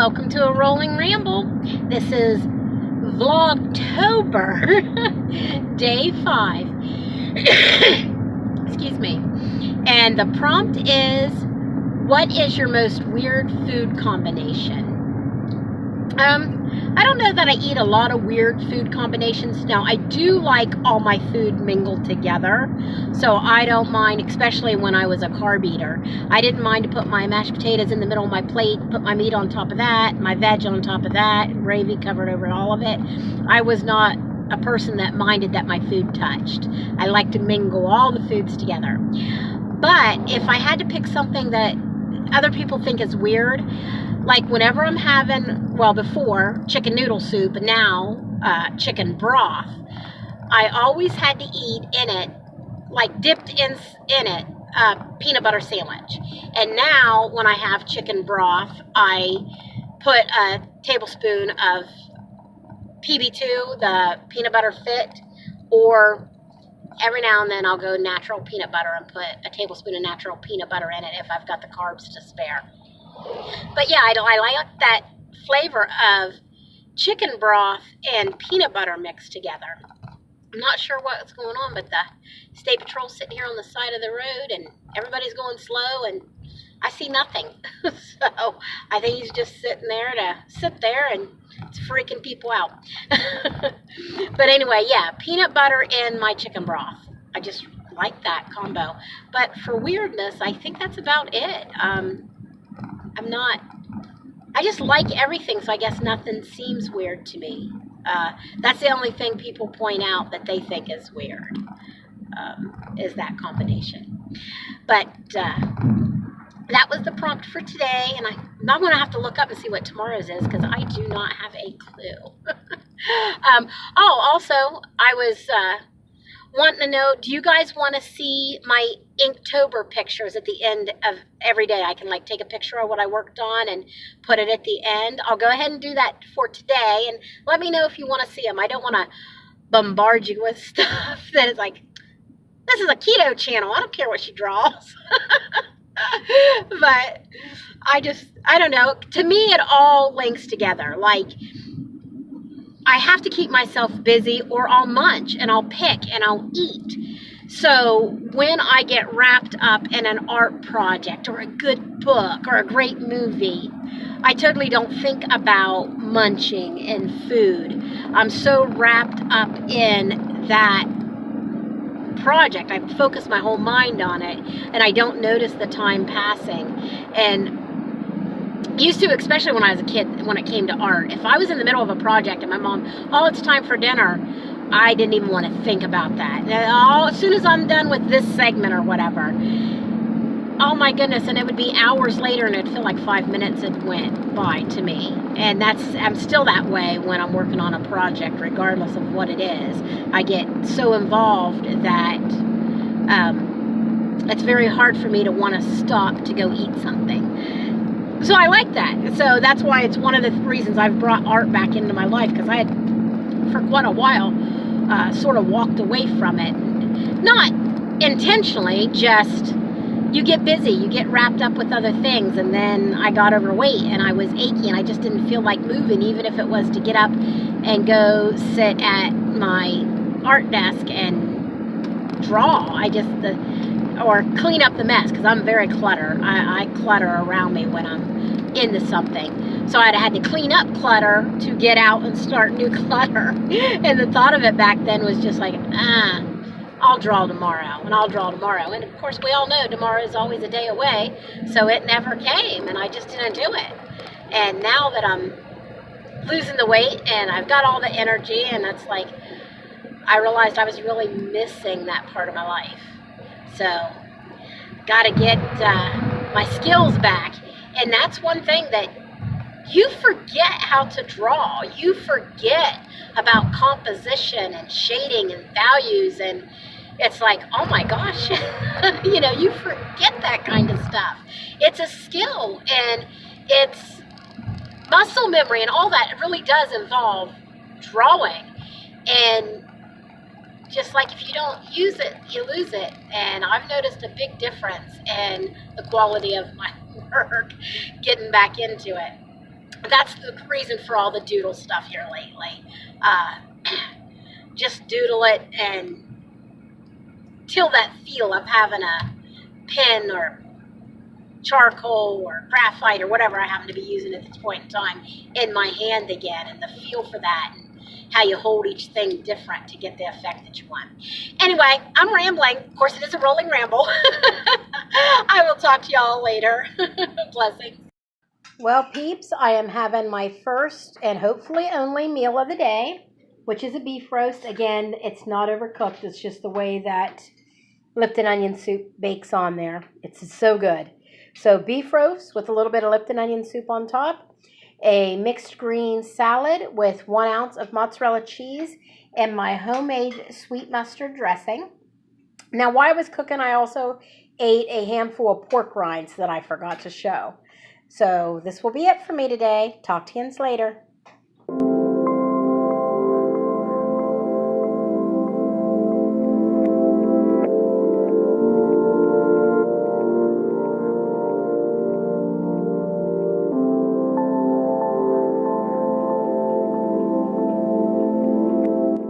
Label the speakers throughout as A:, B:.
A: welcome to a rolling ramble. This is Vlogtober, day 5. Excuse me. And the prompt is, what is your most weird food combination? I don't know that I eat a lot of weird food combinations. Now, I do like all my food mingled together, so I don't mind, especially when I was a carb eater. I didn't mind to put my mashed potatoes in the middle of my plate, put my meat on top of that, my veg on top of that, gravy covered over all of it. I was not a person that minded that my food touched. I like to mingle all the foods together. But if I had to pick something that other people think is weird, like whenever I'm having, well, before chicken noodle soup and now chicken broth, I always had to eat in it, like dipped in it, peanut butter sandwich. And now when I have chicken broth, I put a tablespoon of PB2, the peanut butter fit, or every now and then I'll go natural peanut butter and put a tablespoon of natural peanut butter in it if I've got the carbs to spare. But yeah, I like that flavor of chicken broth and peanut butter mixed together. I'm not sure what's going on, but the State Patrol's sitting here on the side of the road and everybody's going slow and I see nothing. So I think he's just sitting there to sit there and it's freaking people out. But anyway, yeah, peanut butter in my chicken broth. I just like that combo. But for weirdness, I think that's about it. I just like everything, so I guess nothing seems weird to me. That's the only thing people point out that they think is weird, is that combination. But that was the prompt for today, and I'm going to have to look up and see what tomorrow's is, because I do not have a clue. Also, I was wanting to know, do you guys want to see my Inktober pictures at the end of every day? I can like take a picture of what I worked on and put it at the end. I'll go ahead and do that for today, and let me know if you want to see them. I don't want to bombard you with stuff that is like, this is a keto channel, I don't care what she draws. But I don't know, to me it all links together. Like, I have to keep myself busy or I'll munch and I'll pick and I'll eat. So when I get wrapped up in an art project or a good book or a great movie, I totally don't think about munching and food. I'm so wrapped up in that project. I focus my whole mind on it and I don't notice the time passing. And used to, especially when I was a kid, when it came to art, if I was in the middle of a project and my mom, oh, it's time for dinner, I didn't even want to think about that. As soon as I'm done with this segment or whatever, oh my goodness, and it would be hours later and it'd feel like 5 minutes had went by to me. And I'm still that way when I'm working on a project, regardless of what it is. I get so involved that it's very hard for me to want to stop to go eat something. So I like that. So that's why it's one of the reasons I've brought art back into my life, because I had, for quite a while, sort of walked away from it. Not intentionally, just you get busy, you get wrapped up with other things, and then I got overweight and I was achy and I just didn't feel like moving, even if it was to get up and go sit at my art desk and draw. Or clean up the mess, because I'm very clutter. I clutter around me when I'm into something. So I had to clean up clutter to get out and start new clutter. And the thought of it back then was just like, I'll draw tomorrow, and I'll draw tomorrow. And of course, we all know tomorrow is always a day away, so it never came, and I just didn't do it. And now that I'm losing the weight, and I've got all the energy, and it's like, I realized I was really missing that part of my life. So, got to get my skills back. And that's one thing that you forget how to draw. You forget about composition and shading and values. And it's like, oh my gosh, you forget that kind of stuff. It's a skill and it's muscle memory and all that. It really does involve drawing. And just like if you don't use it, you lose it. And I've noticed a big difference in the quality of my work getting back into it. that's the reason for all the doodle stuff here lately. Just doodle it and till that feel of having a pen or charcoal or graphite or whatever I happen to be using at this point in time in my hand again, and the feel for that and how you hold each thing different to get the effect that you want. Anyway, I'm rambling. Of course, it is a rolling ramble. I will talk to y'all later. Blessings. Well, peeps, I am having my first and hopefully only meal of the day, which is a beef roast. Again, it's not overcooked. It's just the way that Lipton onion soup bakes on there. It's so good. So beef roast with a little bit of Lipton onion soup on top, a mixed green salad with 1 ounce of mozzarella cheese, and my homemade sweet mustard dressing. Now, while I was cooking, I also ate a handful of pork rinds that I forgot to show. So this will be it for me today. Talk to you later.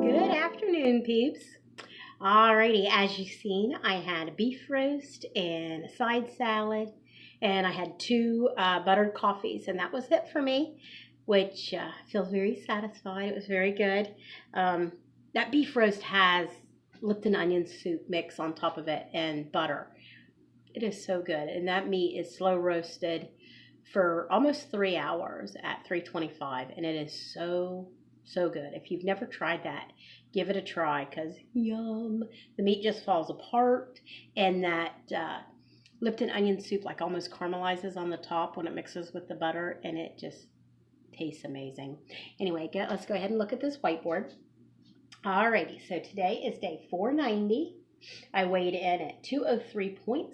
A: Good afternoon, peeps. Alrighty, as you've seen, I had a beef roast and a side salad, and I had 2 buttered coffees, and that was it for me, which feels very satisfied. It was very good. That beef roast has Lipton onion soup mix on top of it and butter. It is so good, and that meat is slow roasted for almost 3 hours at 325, and it is so good. If you've never tried that, give it a try, because yum, the meat just falls apart, and that Lipton onion soup like almost caramelizes on the top when it mixes with the butter, and it just tastes amazing. Anyway, let's go ahead and look at this whiteboard. Alrighty, so today is day 490. I weighed in at 203.6,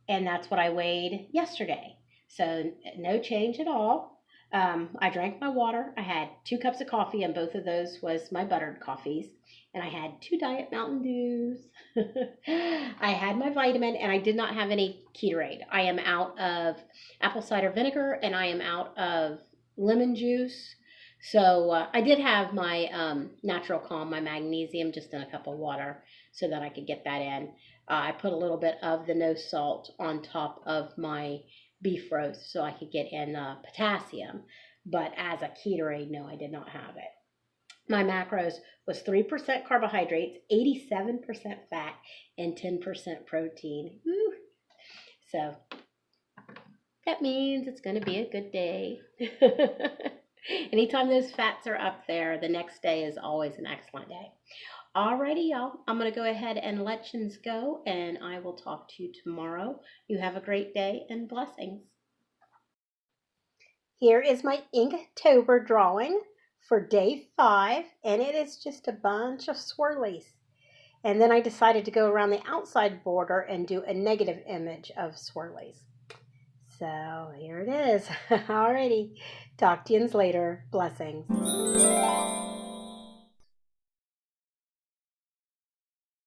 A: and that's what I weighed yesterday. So no change at all. I drank my water. I had 2 cups of coffee, and both of those was my buttered coffees. And I had 2 Diet Mountain Dews. I had my vitamin, and I did not have any Ketorade. I am out of apple cider vinegar, and I am out of lemon juice. So I did have my Natural Calm, my magnesium, just in a cup of water so that I could get that in. I put a little bit of the no salt on top of my beef roast so I could get in potassium. But as a Ketorade, no, I did not have it. My macros was 3% carbohydrates, 87% fat, and 10% protein. Woo. So that means it's going to be a good day. Anytime those fats are up there, the next day is always an excellent day. Alrighty, y'all. I'm going to go ahead and let you go, and I will talk to you tomorrow. You have a great day, and blessings. Here is my Inktober drawing for day 5, and it is just a bunch of swirlies. And then I decided to go around the outside border and do a negative image of swirlies. So here it is. Alrighty. Talk to you later. Blessings.